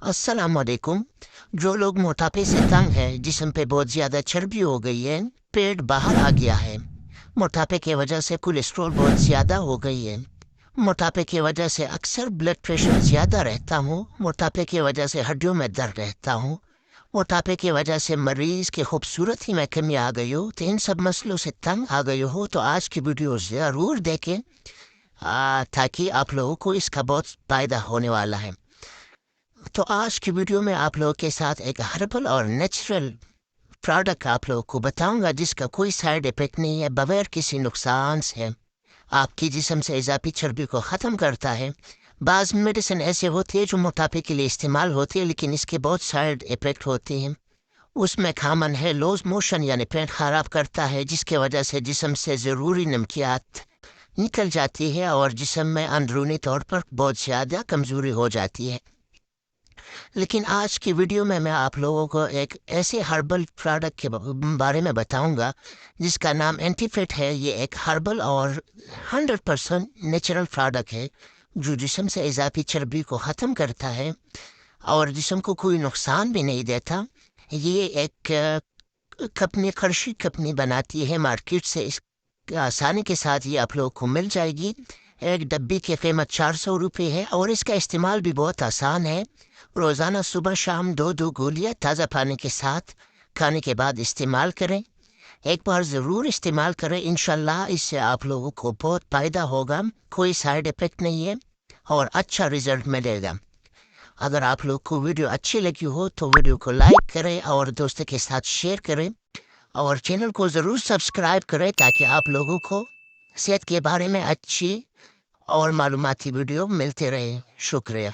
अस्सलाम वालेकुम। जो लोग मोटापे से तंग हैं, जिस्म पे बहुत ज़्यादा चर्बी हो गई है, पेट बाहर आ गया है, मोटापे की वजह से कोलेस्ट्रॉल बहुत ज़्यादा हो गई है, मोटापे की वजह से अक्सर ब्लड प्रेशर ज़्यादा रहता हूँ, मोटापे की वजह से हड्डियों में दर्द रहता हूँ, मोटापे की वजह से मरीज़ की खूबसूरती में कमी आ गई हो, तो इन सब मसलों से तंग आ गई हो तो आज की वीडियो ज़रूर देखें, ताकि आप लोगों को इसका बहुत फ़ायदा होने वाला है। तो आज की वीडियो में आप लोगों के साथ एक हर्बल और नेचुरल प्रोडक्ट आप लोगों को बताऊंगा जिसका कोई साइड इफेक्ट नहीं है, बगैर किसी नुकसान से आपकी जिस्म से इजाफी चर्बी को ख़त्म करता है। बाज़ मेडिसिन ऐसे होती है जो मोटापे के लिए इस्तेमाल होती है, लेकिन इसके बहुत साइड इफेक्ट होते हैं। उसमें खामन है लूज मोशन यानी पेट खराब करता है, जिसके वजह से जिस्म से ज़रूरी नमकियात निकल जाती है और जिस्म में अंदरूनी तौर पर बहुत ज़्यादा कमज़ोरी हो जाती है। लेकिन आज की वीडियो में मैं आप लोगों को एक ऐसे हर्बल प्रोडक्ट के बारे में बताऊंगा जिसका नाम एंटीफिट है। ये एक हर्बल और 100% नेचुरल प्रोडक्ट है जो जिस्म से इजाफी चर्बी को ख़त्म करता है और जिस्म को कोई नुकसान भी नहीं देता। ये एक कंपनी खर्शी कंपनी बनाती है, मार्केट से इस आसानी के साथ ये आप लोगों को मिल जाएगी। एक डब्बी की कीमत 400 रुपये है और इसका इस्तेमाल भी बहुत आसान है। रोज़ाना सुबह शाम दो दो गोलियां ताज़ा पानी के साथ खाने के बाद इस्तेमाल करें। एक बार ज़रूर इस्तेमाल करें, इंशाल्लाह इससे आप लोगों को बहुत फ़ायदा होगा, कोई साइड इफ़ेक्ट नहीं है और अच्छा रिज़ल्ट मिलेगा। अगर आप लोग को वीडियो अच्छी लगी हो तो वीडियो को लाइक करें और दोस्तों के साथ शेयर करें और चैनल को ज़रूर सब्सक्राइब करें ताकि आप लोगों को सेहत के बारे में अच्छी और मालूमाती वीडियो मिलते रहे। शुक्रिया।